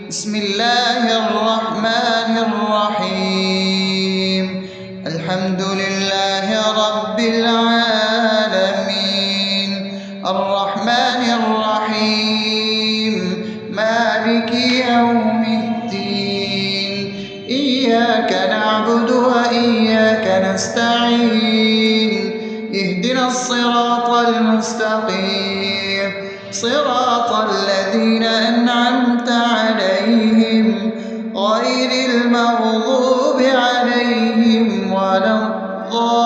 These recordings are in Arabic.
بسم الله الرحمن الرحيم. الحمد لله رب العالمين، الرحمن الرحيم، مالك يوم الدين. إياك نعبد وإياك نستعين، اهدنا الصراط المستقيم، صراط الذين أنعمت عليهم غير المغضوب عليهم ولا الضالين.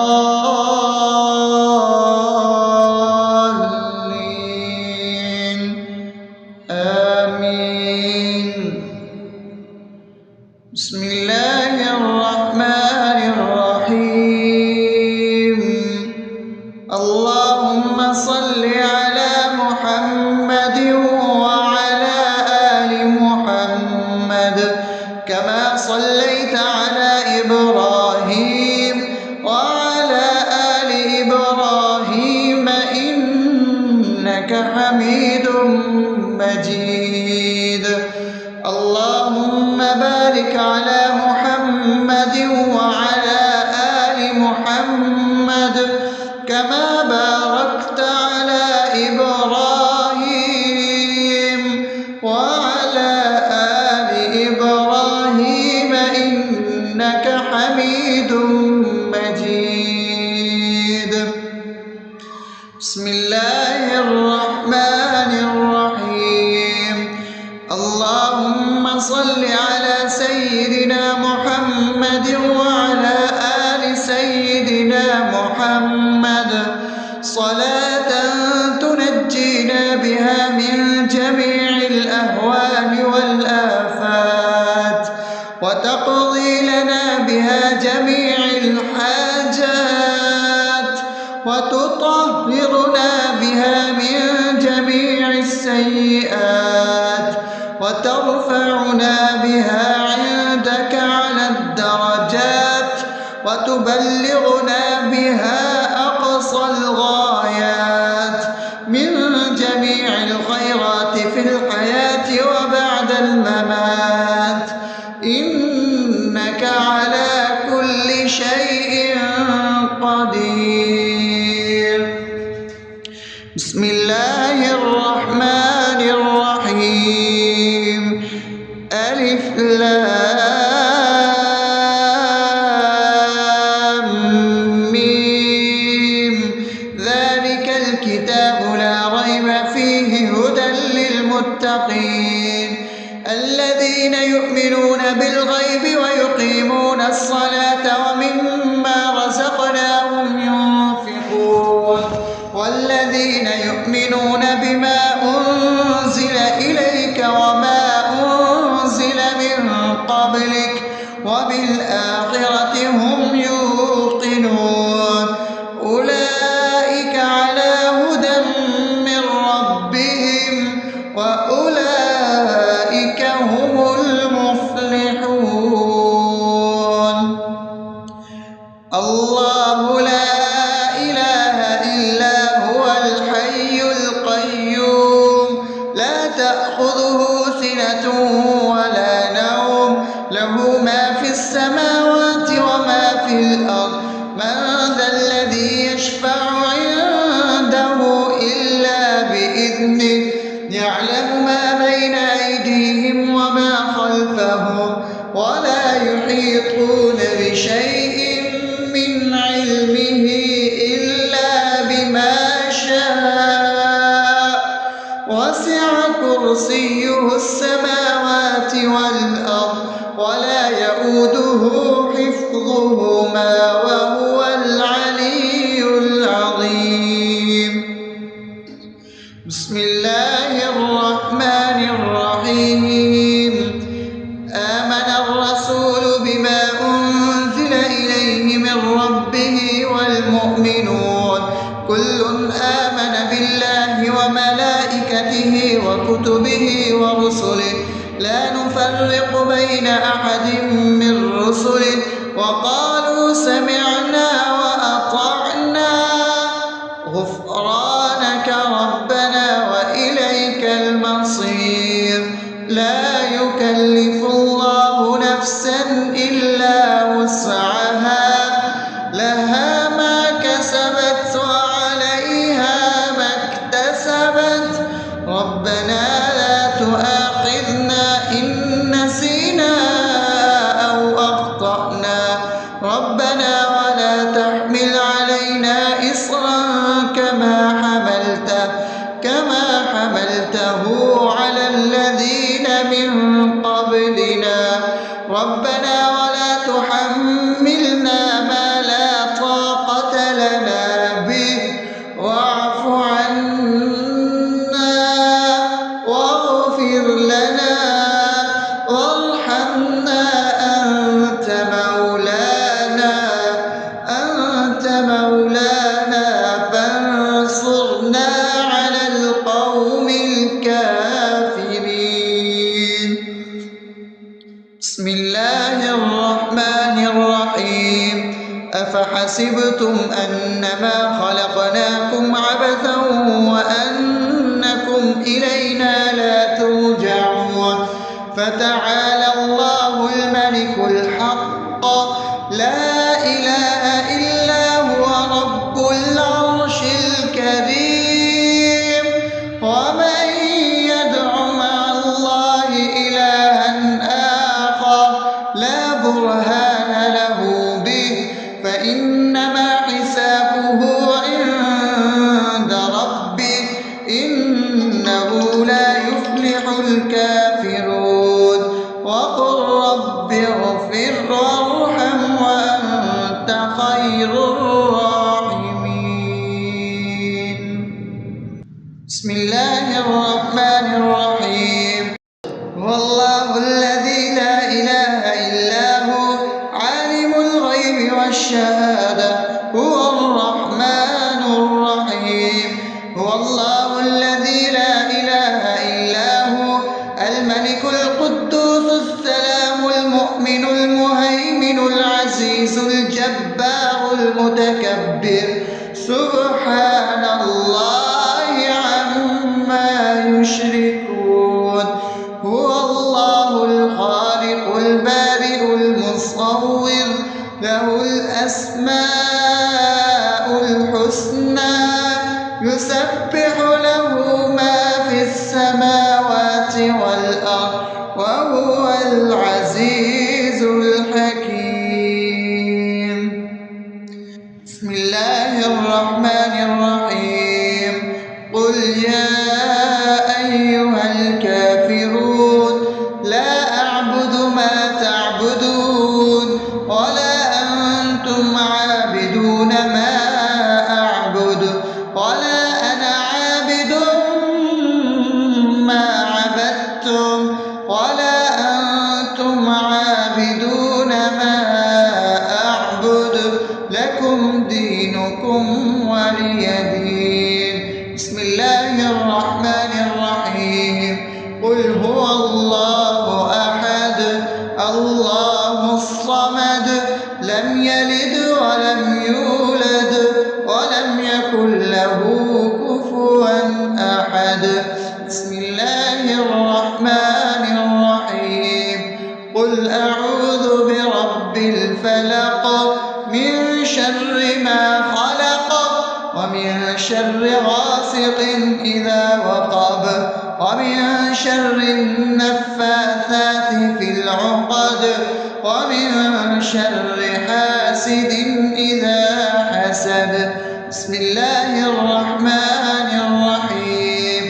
آمين. بسم الله الرحمن الرحيم. اللهم صل على محمد وعلى آل محمد كما صليت على إبراهيم وعلى آل إبراهيم إنك حميد مجيد. اللهم بارك على محمد وعلى آل محمد كما باركت على إبراهيم وعلى آل إبراهيم إنك حميد مجيد. بسم الله الرحمن الرحيم. اللهم صل على سيدنا محمد وعلى آل سيدنا محمد صلاة تنجينا بها من جميع الأهوال والآفات، وتقضي لنا بها جميع الحاجات، وتطهرنا بها من جميع السيئات، وترفعنا بها عندك على الدرجات، وتبلغنا بها أقصى الغايات من جميع الخيرات في الحياة وبعد الممات، إنك على كل شيء قدير. بسم الله الرحمن الرحيم. ألف لام ميم. ذلك الكتاب لا ريب فيه هدى للمتقين الذين يؤمنون بالغيب ويقيمون الصلاة ومما رزقناهم ينفقون والذين يؤمنون بما أنزل إليك وما أنزل من قبلك وبالآخرة هم يوقنون أولئك على هدى من ربهم وأولئك هم المفلحون. الله لا إله إلا هو الحي القيوم لا تأخذه سنة ولا نوم له ما في السماوات وما في الأرض من ذا الذي يشفع عنده إلا بإذنه يعلم ما بين أيديهم وما خلفهم ولا يحيطون بشيء من علمه إلا بما شاء وسع كرسيه السماوات والأرض ولا يؤوده حفظهما وهو العلي العظيم. بسم الله الرحمن الرحيم. آمن الرسول بما أنزل إليه من ربه والمؤمنون كل آمن بالله وملائكته وكتبه ورسله لا نفرق بين أحد من رسله وقالوا سمعنا وأطعنا غفرانك ربنا وإليك المصير. لا يكلف الله نفسا إلا وسعها لها ما كسبت وعليها ما اكتسبت ربنا لا تؤاخذنا إن نسينا أو أخطأنا ربنا ولا تحمل علينا إصرا كما حملته على الذين من قبلنا ربنا ولا تحملنا ما لا طاقة لنا به واعف عنا واغفر لنا وارحمنا أنت مولانا فانصرنا على القوم الكافرين. بسم الله الرحمن الرحيم أفحسبتم أنما خلقناكم عبثا وأنكم إلينا لا ترجعون فتعالى الله الملك الحق لا إله إلا هو رب العرش الكريم ومن يدع مع الله إلها آخر لا برهان له به فإنما حسابه عند ربه إنه لا يفلح الكافرون وقل رب اغفر وارحم وأنت خير الراحمين. بسم الله الرحمن الرحيم هو الله الذي لا إله إلا هو عالم الغيب والشهادة هو الرحمن الرحيم هو الله الذي لا إله إلا هو الملك القدوس السلام المؤمن المهيمن العزيز الجبار المتكبر سبحان الله عما يشركون هو الله الخالق البارئ المصور له الأسماء الحسنى يسبح له ما في السماوات والأرض وهو العزيز الحكيم. بسم الله الرحمن الرحيم قل يا أيها الكافرون لا أعبد ما تعبدون ولا أنتم عابدون ما أعبد ولا أنا عابد ما عبدتم ولا أنتم عابدون ما أعبد لكم دينكم ولي دين. بسم الله الرحمن الرحيم قل هو الله أحد الله الصمد لم يلد ولم يولد ولم يكن له كفوا أحد. بسم الله الرحمن الرحيم قل أعوذ برب الفلق من شر ما خلق ومن شر غاسق إذا وقب ومن شر النفاثات في العقد ومن شر حاسد إذا حسد. بسم الله الرحمن الرحيم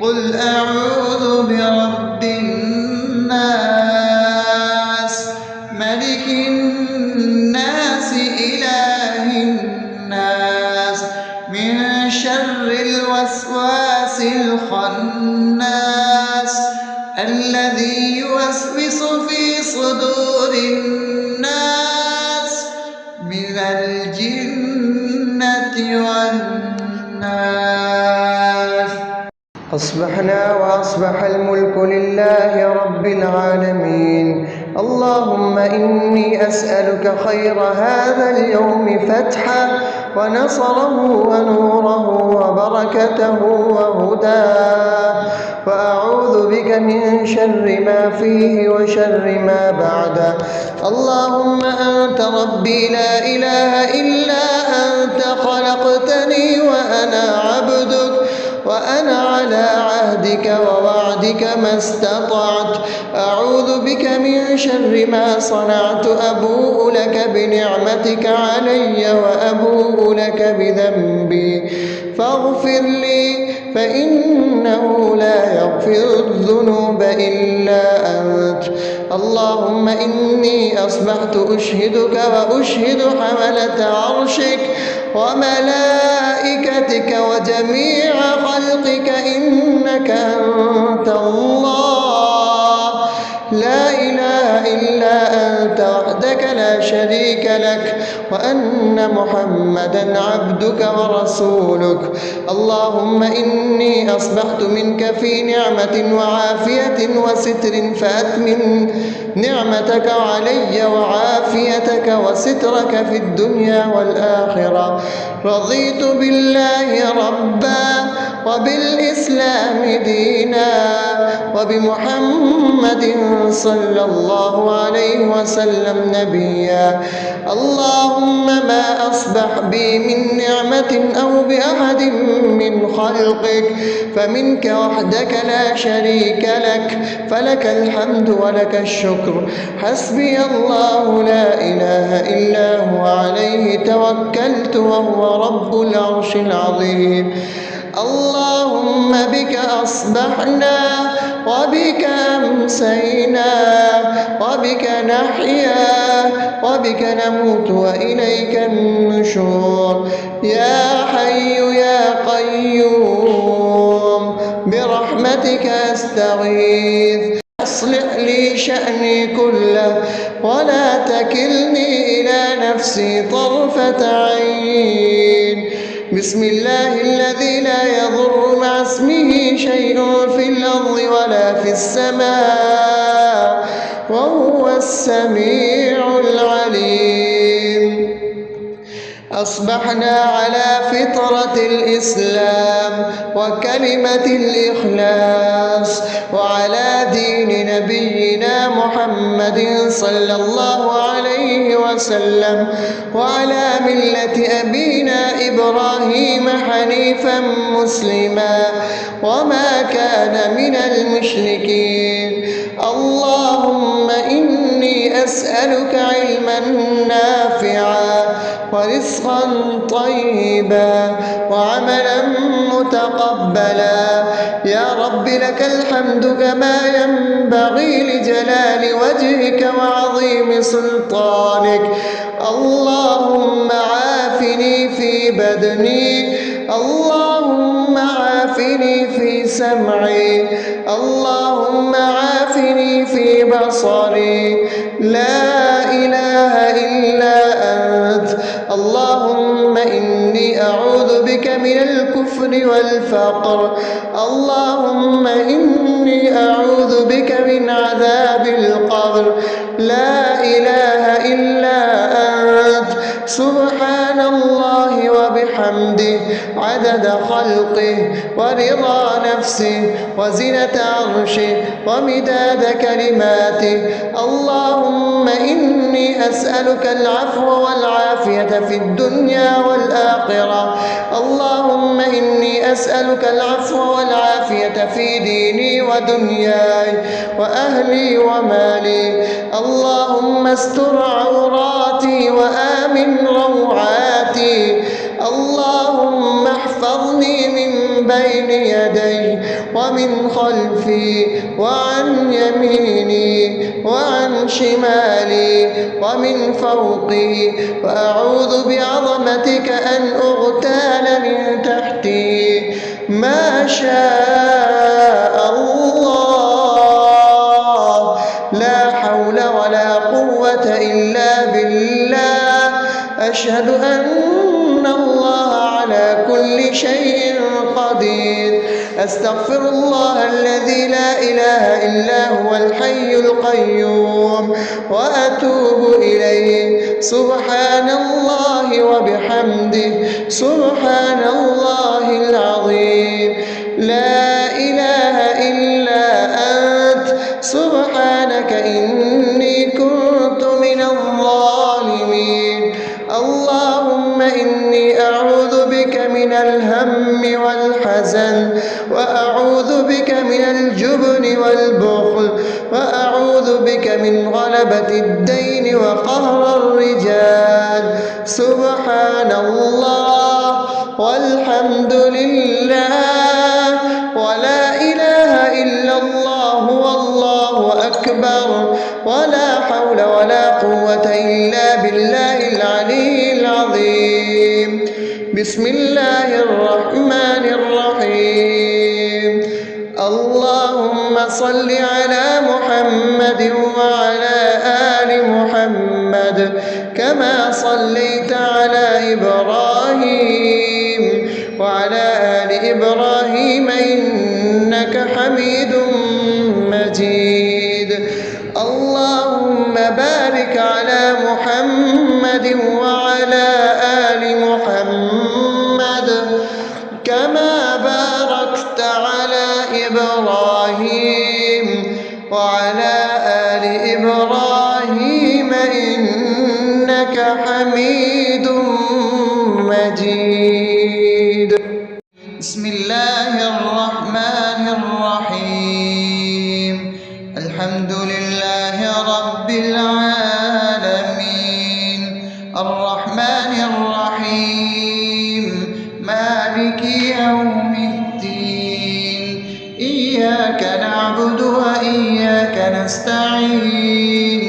قل أعوذ برب الناس ملك الناس إله الناس من شر الوسواس الخناس الذي يوسوس في صدور الناس من الجنة والناس. أصبحنا وأصبح الملك لله رب العالمين اللهم اللهم إني أسألك خير هذا اليوم فتحه ونصره ونوره وبركته وهداه، وأعوذ بك من شر ما فيه وشر ما بعده. اللهم أنت ربي لا إله إلا أنت، خلقتني وأنا عبدك، وأنا على عهدك ووعدك ما استطعت. أعوذ بك من شر ما صنعت، أبوء لك بنعمتك علي وأبوء لك بذنبي، فاغفر لي فإنه لا يغفر الذنوب إلا أنت. اللهم إني أصبحت أشهدك وأشهد حملة عرشك وملائكتك وجميع خلقك إنك أنت الله لا إله إلا أنت وحدك لا شريك لك، وأن محمدا عبدك ورسولك. اللهم إني أصبحت منك في نعمة وعافية وستر، فأتمم نعمتك علي وعافيتك وسترك في الدنيا والآخرة. رضيت بالله ربا وبالإسلام دينا وبمحمد صلى الله عليه وسلم نبيا. اللهم ما أصبح بي من نعمة أو بأحد من خلقك فمنك وحدك لا شريك لك، فلك الحمد ولك الشكر. حسبي الله لا إله إلا هو، عليه توكلت وهو رب العرش العظيم. اللهم بك أصبحنا وبك أمسينا وبك نحيا وبك نموت وإليك النشور. يا حي يا قيوم برحمتك أستغيث، أصلح لي شأني كله ولا تكلني إلى نفسي طرفة عين. بسم الله الذي لا يضر مع اسمه شيء في الأرض ولا في السماء وهو السميع العليم. أصبحنا على فطرة الإسلام وكلمة الإخلاص وعلى دين نبينا محمد صلى الله عليه وسلم وعلى ملة أبينا إبراهيم حنيفا مسلما وما كان من المشركين. اللهم إني أسألك علما نافعا ورزقا طيبا وعملا متقبلا. يا رب لك الحمد كما ينبغي لجلال وجهك وعظيم سلطانك. اللهم عافني في بدني، اللهم عافني في سمعي، اللهم عافني في بصري. لا إله إلا أنت. اللهم إني أعوذ بك من الكفر والفقر. اللهم إني أعوذ بك من عذاب القبر. لا إله إلا أنت. سبحان الله وبحمده عدد خلقه ورضا نفسه وزنة عرشه ومداد كلماته. اللهم إني أسألك العفو والعافية في الدنيا والآخرة. اللهم إني أسألك العفو والعافية في ديني ودنياي وأهلي ومالي. اللهم استر عوراتي وآمن روعاتي. اللهم احفظني من بين يدي ومن خلفي وعن يميني وعن شمالي ومن فوقي، وأعوذ بعظمتك أن أغتال من تحتي. ما شاء الله، لا حول ولا قوة إلا بالله. أشهد أن الله على كل شيء قدير. أستغفر الله الذي لا إله إلا هو الحي القيوم وأتوب إليه. سبحان الله وبحمده سبحان الله العظيم. لا إله إلا أنت سبحانك إني كنت من الظالمين. اللهم إني أعوذ بك من الهم والحزن، وأعوذ بك من الجبن والبخل، وأعوذ بك من غلبة الدين وقهر الرجال. سبحان الله والحمد لله ولا إله إلا الله والله أكبر ولا حول ولا قوة إلا بالله العلي العظيم. بسم الله الرحمن الرحيم. اللهم صل على محمد وعلى آل محمد كما صليت على إبراهيم وعلى آل إبراهيم إنك حميد مجيد. اللهم بارك على محمد وعلى آل محمد كما باركت على إبراهيم وعلى آل إبراهيم إنك حميد مجيد. بسم الله الرحمن الرحيم. الحمد لله رب العالمين الرحمن الرحيم مالك يوم الدين. إياك نعبد وإياك نستعين.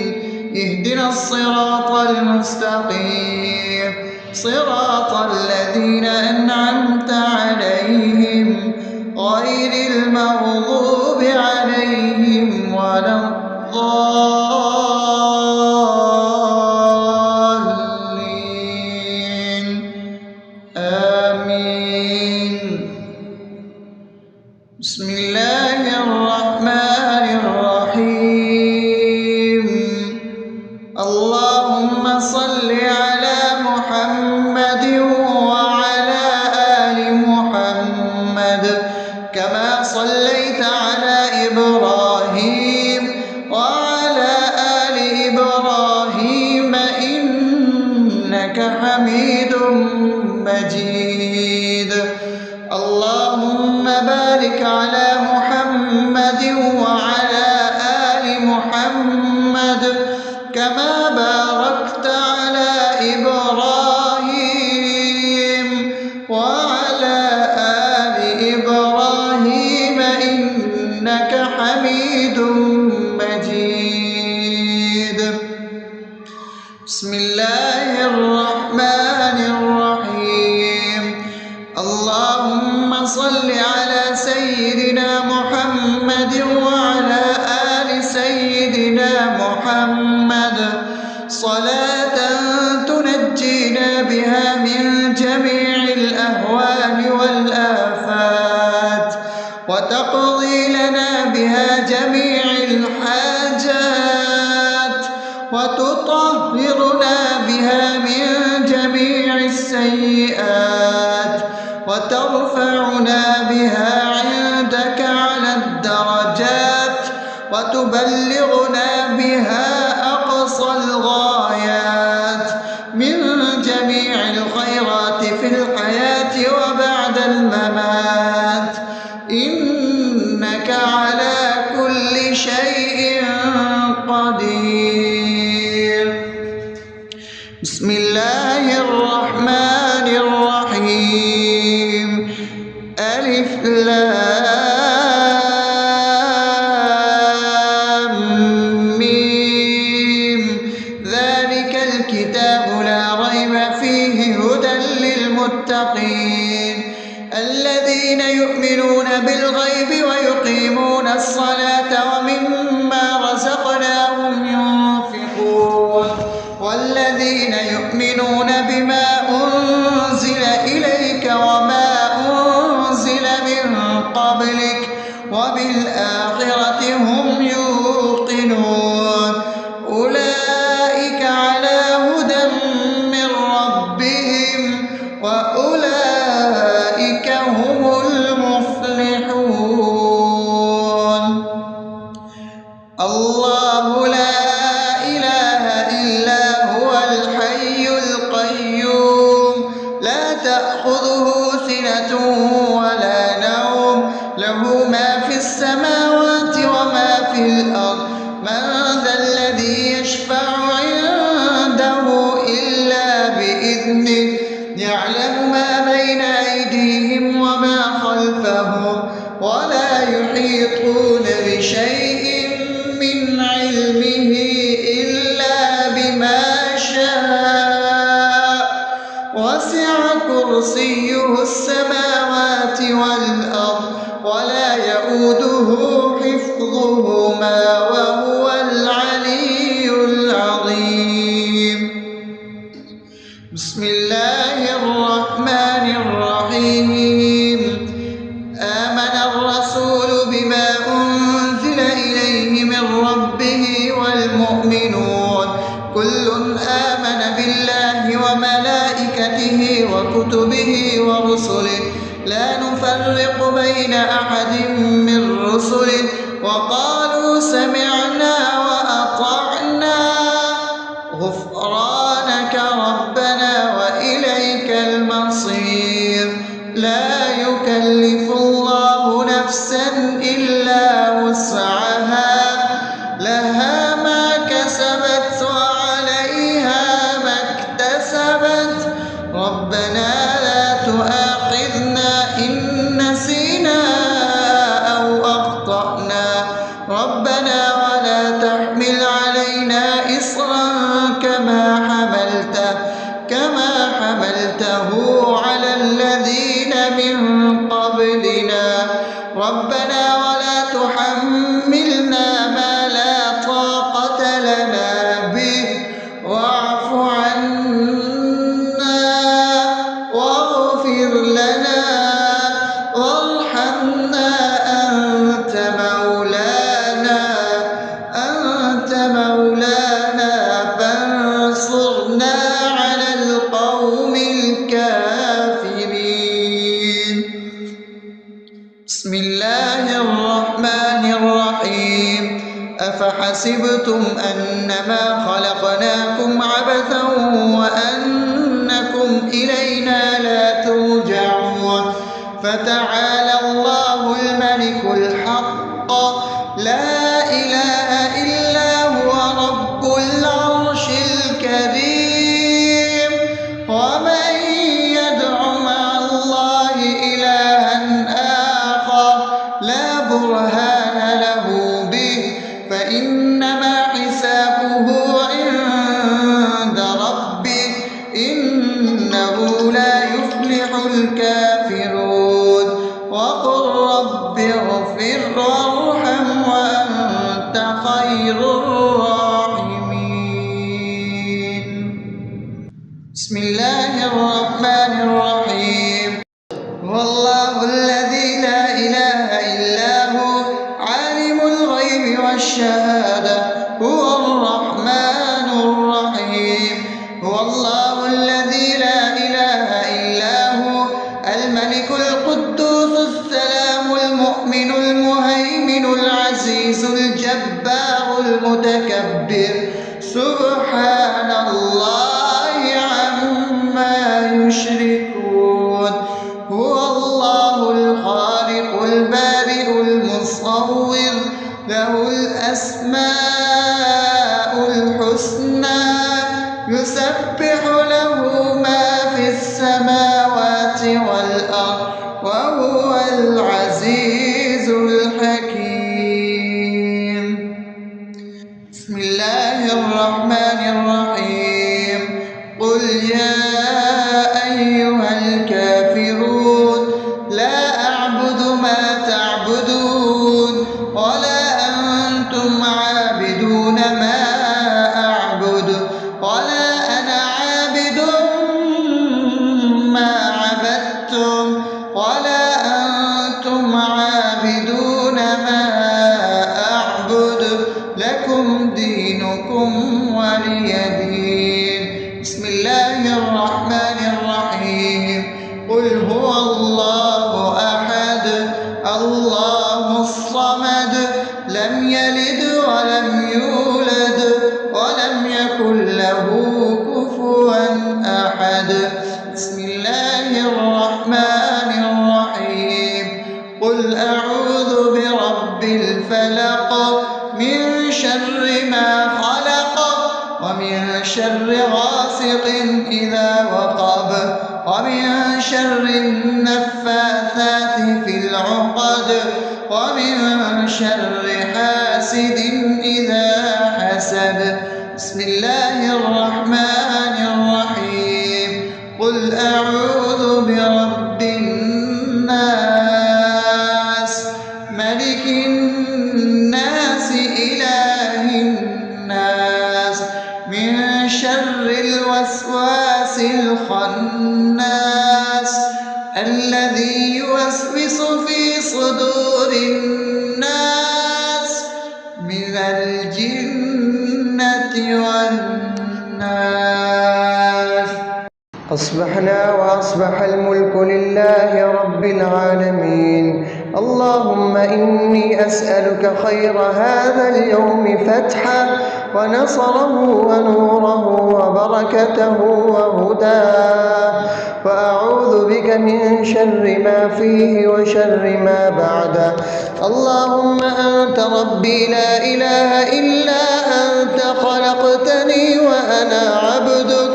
اهدنا الصراط المستقيم صراط الذين أنعمت عليهم غير المغضوب عليهم ولا الضالين. آمين. بسم الله الرحمن الرحيم. اللهم صل على محمد وعلى آل محمد كما صليت على إبراهيم وعلى آل إبراهيم إنك حميد مجيد. اللهم بارك على محمد وعلى آل محمد كما باركت على إبراهيم وعلى آل إبراهيم إنك حميد مجيد. بسم الله الرحمن الرحيم. اللهم صل على سيدنا محمد وعلى آل سيدنا محمد صلاة تنجينا بها من جميع الأهوال والآفات وتقضي لنا بها جميع الحاجات وتطهرنا بها من جميع السيئات وترفعنا بها عندك على الدرجات وتبلغنا بها أقصى الغايات من جميع الخيرات في الحياة وبعد الممات إنك على كل شيء قدير. بسم الله الرحمن الرحيم. ألف لام ميم. ذلك الكتاب لا ريب فيه هدى للمتقين الذين يؤمنون بالغيب ويقيمون الصلاة ومما رزقناهم ينفقون والذين يؤمنون بما أنزل إليك وما أنزل من قبلك يشفع عنده إلا بإذنه يعلم ما بين أيديهم وما خلفهم ولا يحيطون بشيء من علمه إلا بما شاء وسع كرسيه السماوات والأرض ولا يئوده حفظهما وهو العلي العظيم. بسم الله الرحمن الرحيم. آمن الرسول بما أنزل إليه من ربه والمؤمنون كل آمن بالله وملائكته وكتبه ورسله لا نفرق بين أحد من رسله وقالوا سمعنا وأطعنا غفرانك ربنا وإليك المصير. لا يكلف الله نفسا إلا وسعها لها ما كسبت وعليها ما اكتسبت ربنا لا تؤاخذنا إن نسينا أو أخطأنا ربنا ولا تحمل علينا إصرا كما حملته على الذين من قبلنا ربنا ولا تحملنا ما لا طاقة لنا به واعف عنا واغفر لنا وارحمنا أنت مولانا فانصرنا على القوم الكافرين. بسم الله الرحمن الرحيم. أفحسبتم أنما خلقناكم عبثا وأنكم إلينا لا ترجعون فتعالى الله الملك الحق لا إله إلا هو رب العرش الكريم. ومن يدع مع الله إلها آخر لا برهان له به فإنما حسابه عند ربه إنه لا يفلح الكافرون. وقل رب اغفر وارحم وأنت خير الراحمين. بسم الله الرحمن الرحيم. هو الله الذي لا إله إلا هو عالم الغيب والشهادة هو الرحمن الرحيم. هو الله الذي لا إله إلا هو الملك القدوس السلام المؤمن المهيمن العزيز الجبار المتكبر سبحان الله عما يشركون. هو الله الخالق البارئ المصور له الأسماء الحسنى يسبح له ما في السماوات والأرض وهو العزيز الحكيم. بسم الله الرحمن الرحيم. قل يا أيها الكافرون لا أعبد ما تعبدون ولا أنتم عابدون ما أعبد ولا أنا عابد ما عبدتم ولا أنتم عابدون ما أعبد لكم دينكم ولي دين. بسم الله الرحمن الرحيم. قل هو الله أحد الله الصمد لم يلد ولم يولد ولم يكن له كفوا أحد. بسم الله الرحمن الرحيم. قل أعوذ برب الفلق من شر ما خلق ومن شر غاسق إذا وقب ومن شر النفاثات في العقد ومن شر حاسد إذا حسد. بسم الله الرحمن الرحيم. قل أعوذ برب الناس ملك الناس إله الناس من شر الوسواس الخناس الذي يوسوس في صدور الناس من الجنة والناس. أصبحنا وأصبح الملك لله رب العالمين. اللهم إني أسألك خير هذا اليوم فتحه ونصره ونوره وبركته وهداه، وأعوذ بك من شر ما فيه وشر ما بعده. اللهم أنت ربي لا إله إلا أنت، خلقتني وأنا عبدك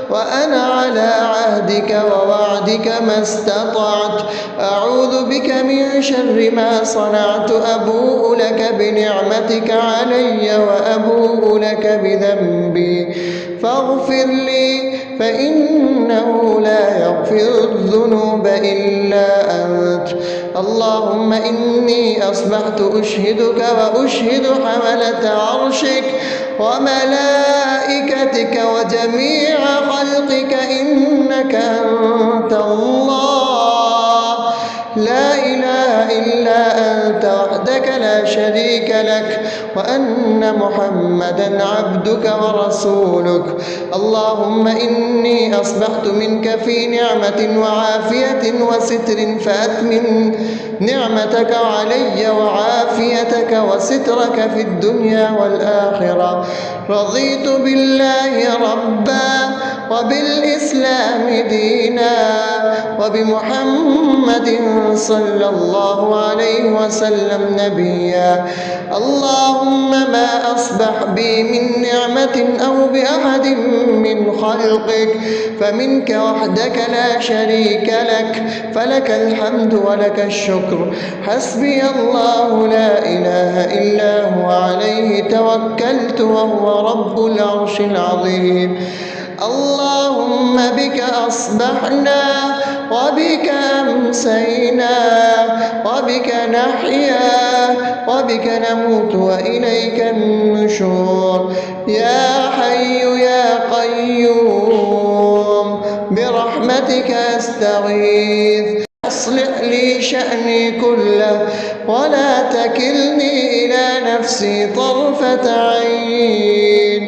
وأنا على عهدك ووعدك ما استطعت. أعوذ بك من شر ما صنعت، أبوء لك بنعمتك علي وأبوء لك بذنبي فاغفر لي، فإنه لا يغفر الذنوب إلا أنت. اللهم إني أصبحت أشهدك وأشهد حملة عرشك وملائكتك وجميع خلقك إنك أنت الله لا إله إلا أنت وحدك لا شريك لك، وأن محمدا عبدك ورسولك. اللهم إني أصبحت منك في نعمة وعافية وستر، فأتمن نعمتك علي وعافيتك وسترك في الدنيا والآخرة. رضيت بالله ربا وبالإسلام دينا وبمحمد صلى الله عليه وسلم نبيا. اللهم ما أصبح بي من نعمة أو بأحد من خلقك فمنك وحدك لا شريك لك، فلك الحمد ولك الشكر. حسبي الله لا إله إلا هو عليه توكلت وهو رب العرش العظيم. اللهم بك أصبحنا وبك أمسينا وبك نحيا وبك نموت وإليك النشور. يا حي يا قيوم برحمتك أستغيث، أصلح لي شأني كله ولا تكلني إلى نفسي طرفة عين.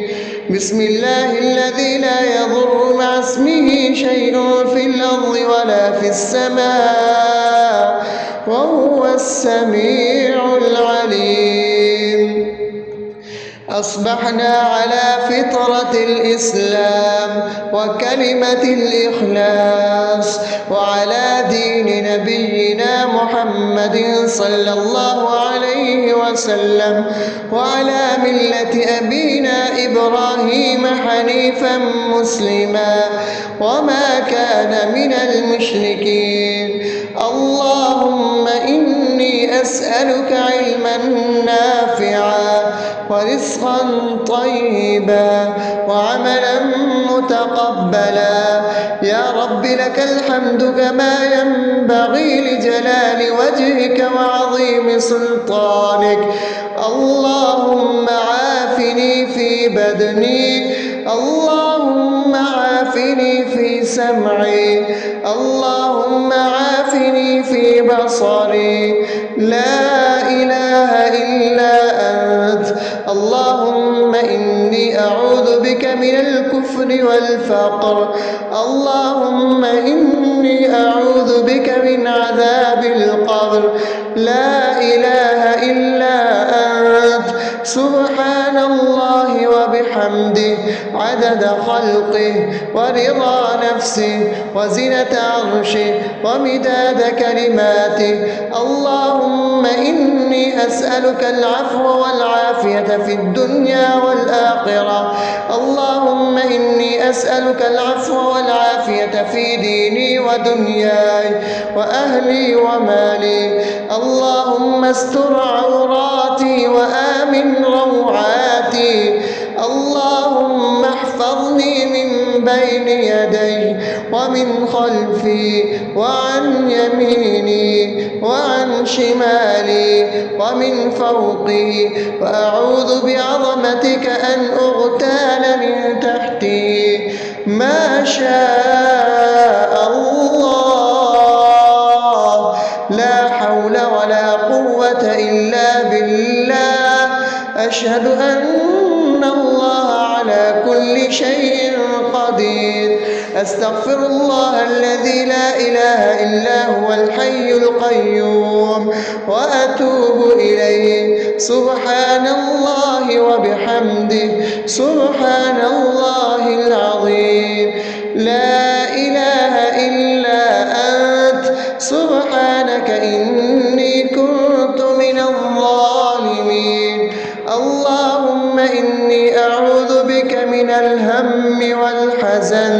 بسم الله الذي لا يضر مع اسمه شيء في الأرض ولا في السماء وهو السميع العليم. أصبحنا على فطرة الإسلام وكلمة الإخلاص وعلى دين نبينا محمد صلى الله عليه وسلم وعلى ملة أبينا إبراهيم حنيفا مسلما وما كان من المشركين. اللهم إني أسألك علما نافعا ورزقا طيبا وعملا متقبلا. يا رب لك الحمد كما ينبغي لجلال وجهك وعظيم سلطانك. اللهم عافني في بدني، اللهم عافني في سمعي، اللهم عافني في بصري. لا إله إلا أنت. اللهم إني أعوذ بك من الكفر والفقر. اللهم إني أعوذ بك من عذاب القبر. لا إله إلا أنت. سبحان الله وبحمده وبحمده عدد خلقه ورضا نفسه وزنة عرشه ومداد كلماته. اللهم إني أسألك العفو والعافية في الدنيا والآخرة. اللهم إني أسألك العفو والعافية في ديني ودنياي وأهلي ومالي. اللهم استر عوراتي وآمن روعاتي. اللهم احفظني من بين يدي ومن خلفي وعن يميني وعن شمالي ومن فوقي، وأعوذ بعظمتك أن أغتال من تحتي. ما شاء الله، لا حول ولا قوة إلا بالله. أشهد أن الله على كل شيء قدير. أستغفر الله الذي لا إله إلا هو الحي القيوم وأتوب إليه. سبحان الله وبحمده، سبحان الله العظيم. لا إله إلا أنت، سبحانك إني كنت من الظالمين. اللهم إني أعوذ بك من الهم والحزن،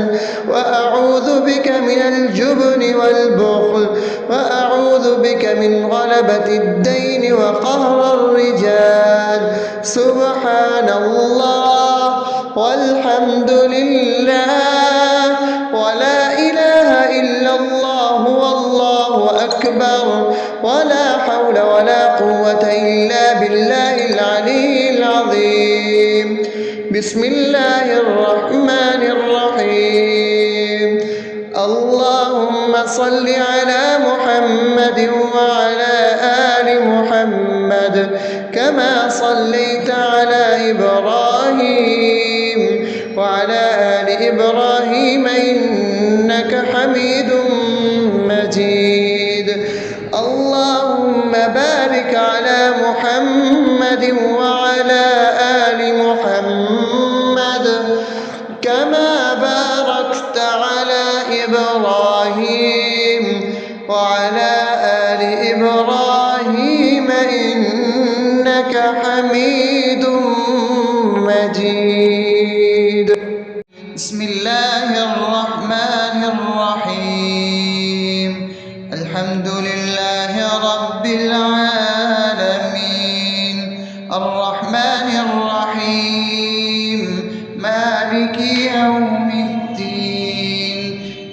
وأعوذ بك من الجبن والبخل، وأعوذ بك من غلبة الدين وقهر الرجال. سبحان الله والحمد لله ولا إله إلا الله والله أكبر، ولا حول ولا قوة إلا بالله العلي العظيم. بسم الله الرحمن الرحيم. اللهم صل على محمد وعلى آل محمد كما صليت على إبراهيم وعلى آل إبراهيم إنك حميد مجيد. اللهم بارك على محمد وعلى آل محمد كما باركت على إبراهيم وعلى آل إبراهيم إنك حميد مجيد. بسم الله الرحمن الرحيم. الحمد لله رب العالمين، الرحمن الرحيم، مالك يوم الدين.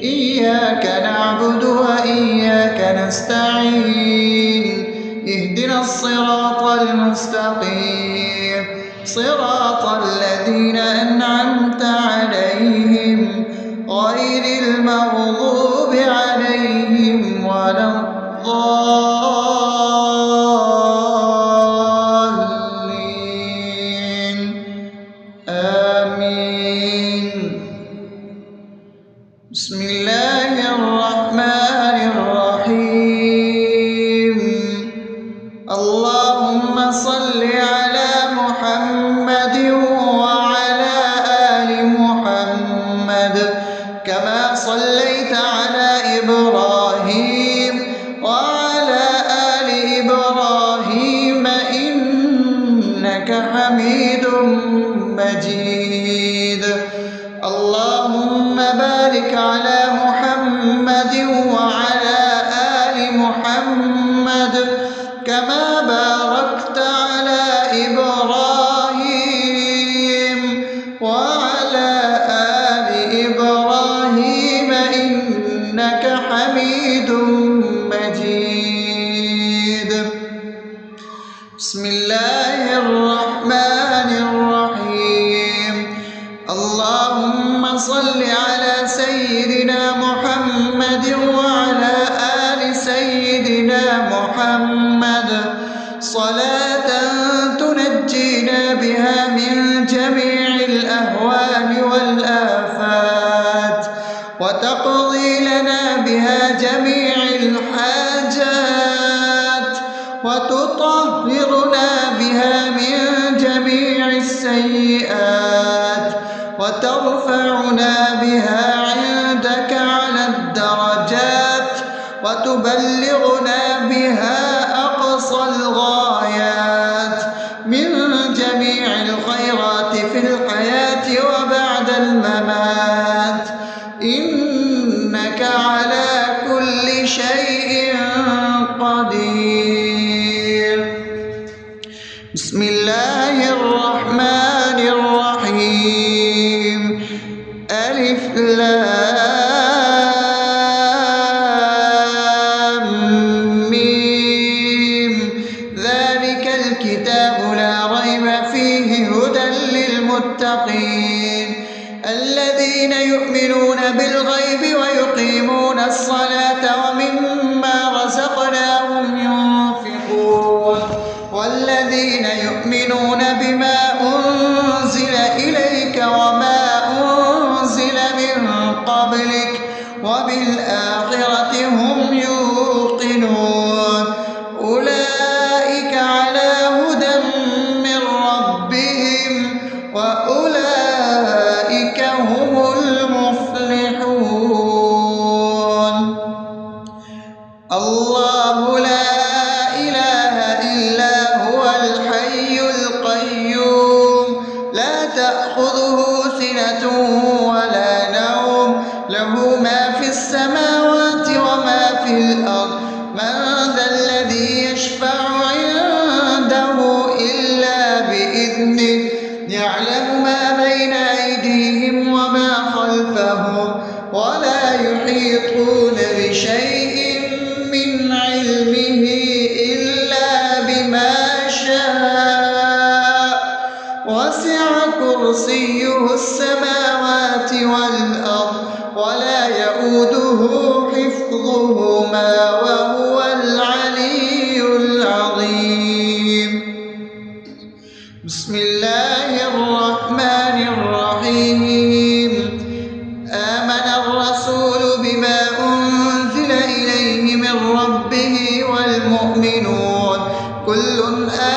إياك نعبد وإياك نستعين. اهدنا الصراط المستقيم، صراط الذين أنعمت عليهم غير المغضوب عليهم ولا الضالين. آمين. بسم الله الرحمن الرحيم. اللهم صل على محمد وعلى آل محمد كما صليت على إبراهيم وعلى آل إبراهيم إنك حميد مجيد. اللهم بارك على محمد وعلى آل محمد كما باركت على إبراهيم وعلى آل إبراهيم إنك حميد مجيد. بسم الله الرحمن الرحيم. اللهم صل على سيدنا محمد وعلى آل سيدنا محمد صلاة تنجينا بها من جميع الأهوال والآفات، وتقضي لنا بها جميع الحاجات، وتطهرنا بها من جميع السيئات. وترفعنا بها عندك على الدرجات وتبلغنا بها أقصى الغايات من جميع الخيرات في الحياة وبعد الممات، إنك على كل شيء قدير. بسم الله الرحمن الرحيم. ألف لام ميم. ذلك الكتاب لا ريب فيه هدى للمتقين الذين يؤمنون بالغيب ويقيمون الصلاة ومما رزقناهم ينفقون والذين يؤمنون بما أنزل إليك وما أنزل من قبلك وبالآخرة هم يوقنون أولئك على هدى من ربهم وأولئك هم المفلحون. الله لا إله إلا هو الحي القيوم لا تأخذه سنة ولا نوم له ما في السماوات وما في الأرض من ذا الذي يشفع عنده إلا بإذنه يعلم ما بين أيديهم وما خلفهم ولا يحيطون بشيء من علمه إلا بما شاء وسع كرسيه السماوات والأرض ولا يؤوده حفظهما وهو العلي العظيم. بسم الله الرحمن الرحيم. آمن الرسول بما أنزل إليه من ربه والمؤمنون كل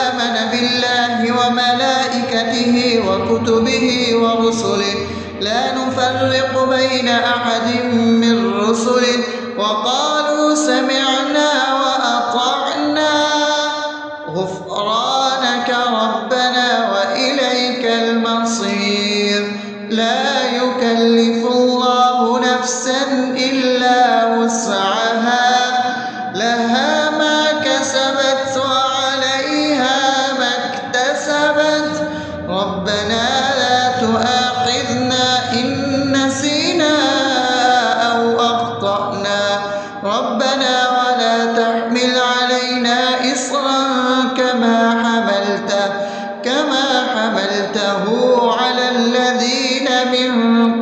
آمن بالله وملائكته وكتبه ورسله لا نفرق بين أحد من رسله وقالوا سمعنا وأطعنا غفرانك ربنا وإليك المصير. لا يكلف الله نفسا إلا وسعها لها ما كسبت وعليها ما اكتسبت ربنا لا تؤاخذنا إن نسينا أو أخطأنا ربنا ولا تحمل علينا إصرا كما حملته على الذين من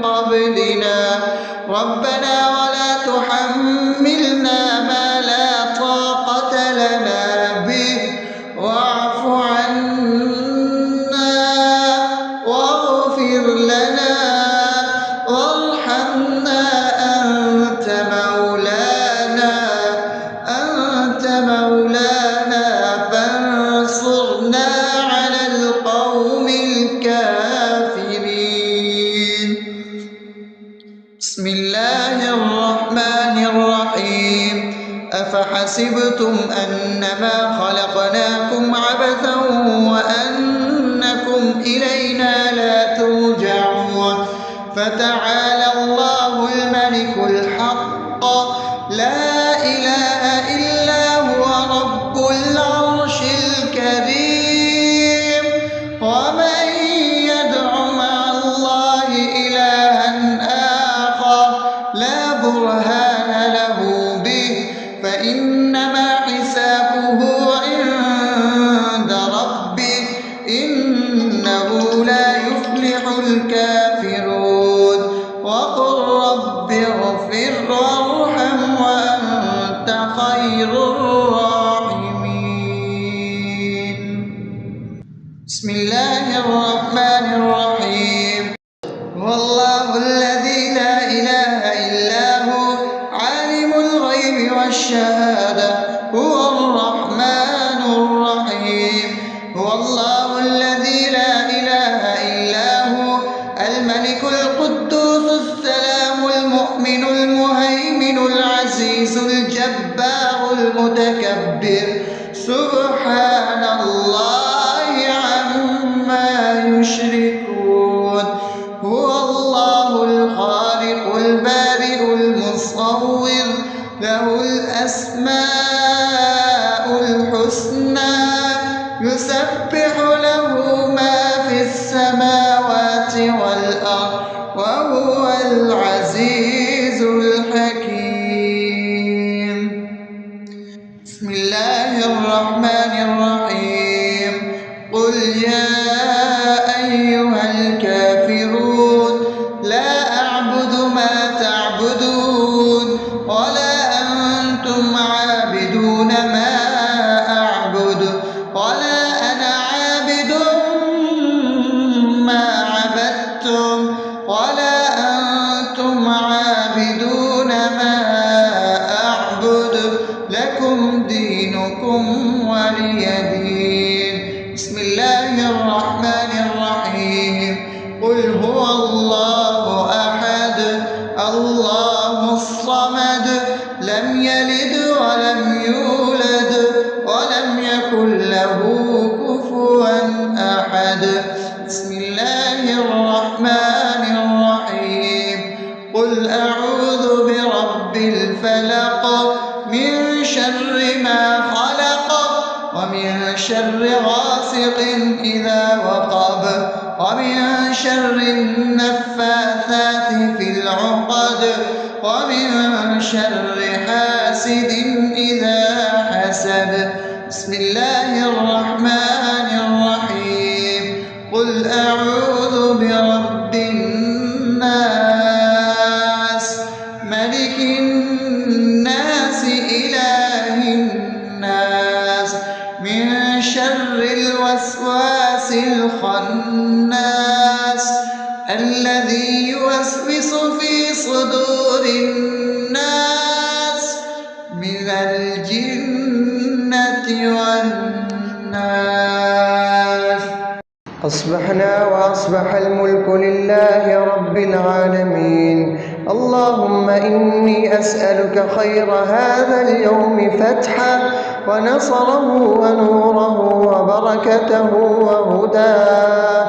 قبلنا ربنا ولا تحملنا ما لا طاقة لنا به واعف عنا واغفر لنا وارحمنا أنت مولانا فانصرنا على القوم الكافرين. بسم الله الرحمن الرحيم. أفحسبتم أنما خلقناكم عبثا وأنكم إلينا لا ترجعون فتعالى الله الملك الحق لا إله إلا هو رب العرش الكريم. ومن يدع مع الله إلها آخر لا برهان له به فإنما حسابه عند ربه إنه لا يفلح الكافرون. وقل رب اغفر وارحم وأنت خير الراحمين. بسم الله الرحمن الرحيم. هو الله الذي لا إله إلا هو عالم الغيب والشهادة هو الرحمن الرحيم. هو الله الذي لا إله إلا هو الملك القدوس السلام المؤمن المهيمن العزيز الجبار المتكبر سبحان الله عما يشركون. هو الله الخالق البارئ المصور له الأسماء الحسنى يسبح له ما في السماوات والأرض وهو العزيز الحكيم. بسم الله الرحمن الرحيم. قل يا أيها الكافرون لا أعبد ما تعبدون ولا أنتم عابدون ما أعبد ولا أنا عابد ما عبدتم ولا أنتم عابدون ما أعبد لكم دينكم ولي دين. بسم الله الرحمن الرحيم. قل هو الله أحد الله الصمد لم يلد ولم يولد ولم يكن له كفوا أحد. بسم الله الرحمن الرحيم. قل أعوذ برب الفلق من شر ما خلق ومن شر غاسق إذا وقب ومن شر النفاثات في العقد ومن شر حاسد إذا حسد. بسم الله الرحمن الرحيم. قل أعوذ برب الناس ملك الناس إله الناس من شر الوسواس الخناس الذي يوسوس في صدور الناس من الجنة والناس. أصبحنا وأصبح الملك لله رب العالمين. اللهم إني أسألك خير هذا اليوم فتحه ونصره ونوره وبركته وهداه،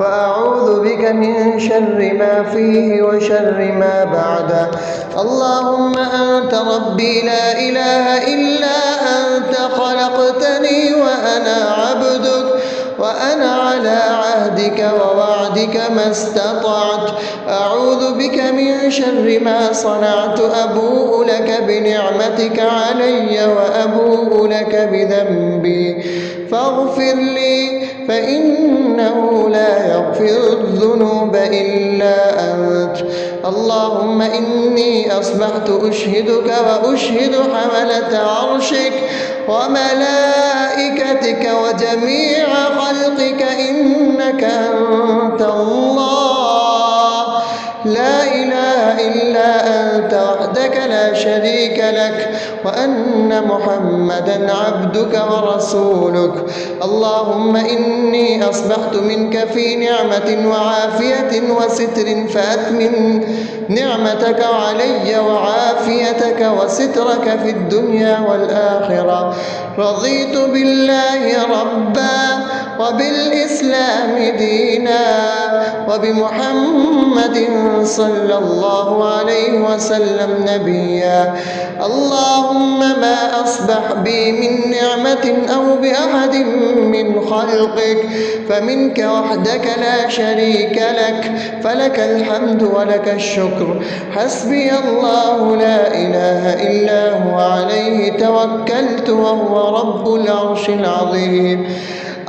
وأعوذ بك من شر ما فيه وشر ما بعده. اللهم أنت ربي لا إله إلا أنت خلقتني وأنا عبدك وأنا على عهدك ووعدك ما استطعت. أعوذ بك من شر ما صنعت. أبوء لك بنعمتك علي وأبوء لك بذنبي فاغفر لي فإنه لا يغفر الذنوب إلا أنت. اللهم إني أصبحت أشهدك وأشهد حملة عرشك وملائكتك وجميع خلقك إنك أنت الله لا إله إلا أنت وحدك لا شريك لك، وأن محمدا عبدك ورسولك. اللهم إني أصبحت منك في نعمة وعافية وستر فأتمن نعمتك علي وعافيتك وسترك في الدنيا والآخرة. رضيت بالله ربا وبالإسلام دينا وبمحمد صلى الله عليه وسلم نبيا. اللهم ما أصبح بي من نعمة أو بأحد من خلقك فمنك وحدك لا شريك لك، فلك الحمد ولك الشكر. حسبي الله لا إله إلا هو عليه توكلت وهو رب العرش العظيم.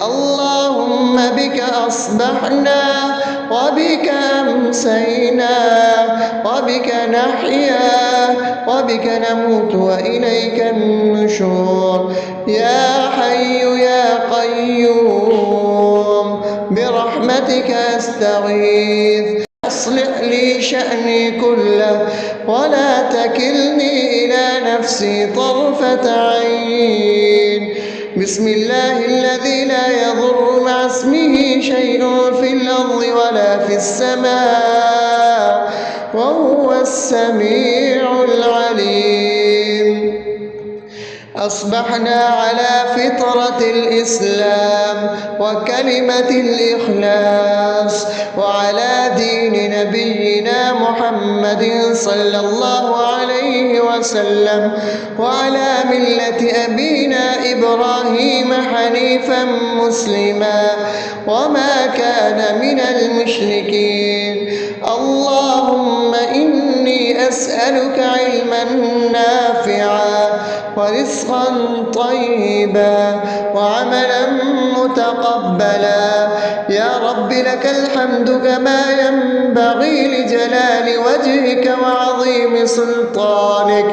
اللهم بك أصبحنا وبك أمسينا وبك نحيا وبك نموت وإليك النشور. يا حي يا قيوم برحمتك أستغيث. أصلح لي شأني كله ولا تكلني إلى نفسي طرفة عين. بسم الله الذي لا يضر مع اسمه شيء في الأرض ولا في السماء وهو السميع العليم. أصبحنا على فطرة الإسلام وكلمة الإخلاص وعلى دين نبينا محمد صلى الله عليه وسلم وعلى ملة أبينا إبراهيم حنيفا مسلما وما كان من المشركين. اللهم إني أسألك علما نافعا ورزقا طيبا وعملا متقبلا. يا رب لك الحمد كما ينبغي لجلال وجهك وعظيم سلطانك.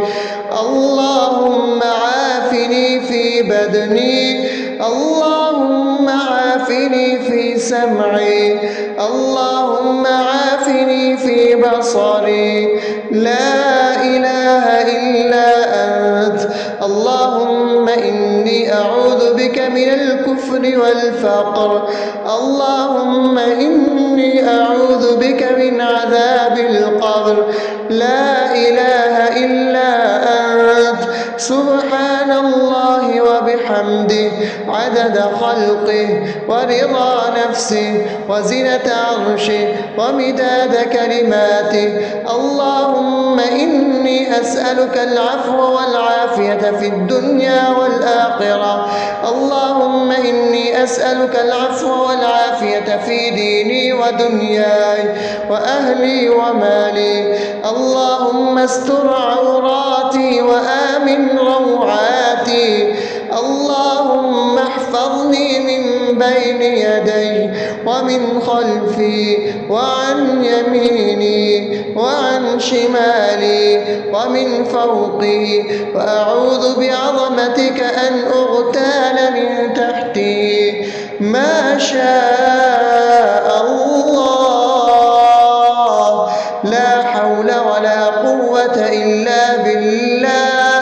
اللهم عافني في بدني، اللهم عافني في سمعي، اللهم عافني في بصري. لا إله إلا أنت. اللهم إني أعوذ بك من الكفر والفقر. اللهم إني أعوذ بك من عذاب القبر. لا إله إلا أنت. سبحان الله وبحمده عدد خلقه ورضا نفسه وزنة عرشه ومداد كلماته. اللهم إني أسألك العفو والعافية في الدنيا والآخرة. اللهم إني أسألك العفو والعافية في ديني ودنياي وأهلي ومالي. اللهم استر عوراتي وآمن روعاتي. اللهم احفظني من بين يدي ومن خلفي وعن يميني وعن شمالي ومن فوقي، وأعوذ بعظمتك أن أغتال من تحتي. ما شاء الله، لا حول ولا قوة إلا بالله.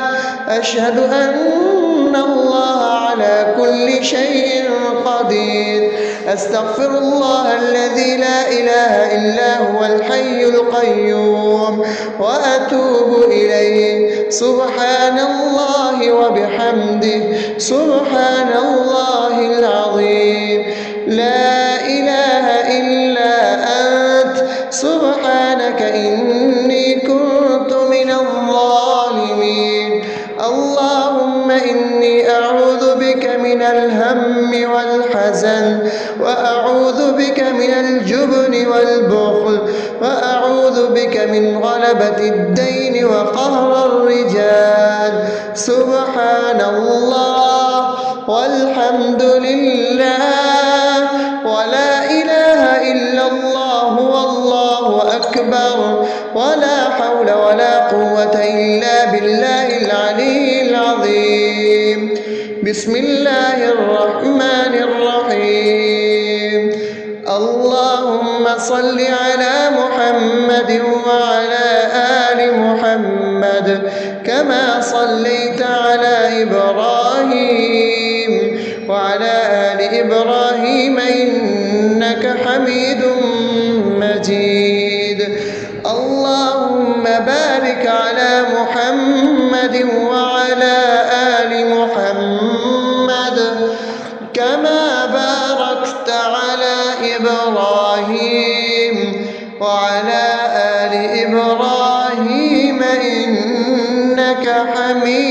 أشهد أن الله على كل شيء قدير. أستغفر الله الذي لا إله إلا هو الحي القيوم وأتوب إليه. سبحان الله وبحمده سبحان الله العظيم. لا إله إلا أنت. سبحانك إني كنت من الظالمين. اللهم إني أعوذ بك من الهم والحزن، وأعوذ بك من الجبن والبخل، وأعوذ بك من غلبة الدين وقهر الرجال. سبحان الله والحمد لله ولا إله إلا الله والله أكبر ولا حول ولا قوة إلا بالله العلي العظيم. بسم الله الرحمن الرحيم. اللهم صل على محمد وعلى آل محمد كما صليت على إبراهيم وعلى آل إبراهيم إنك حميد مجيد. اللهم بارك على محمد وعلى آل محمد كما باركت على إبراهيم وعلى آل إبراهيم إنك حميد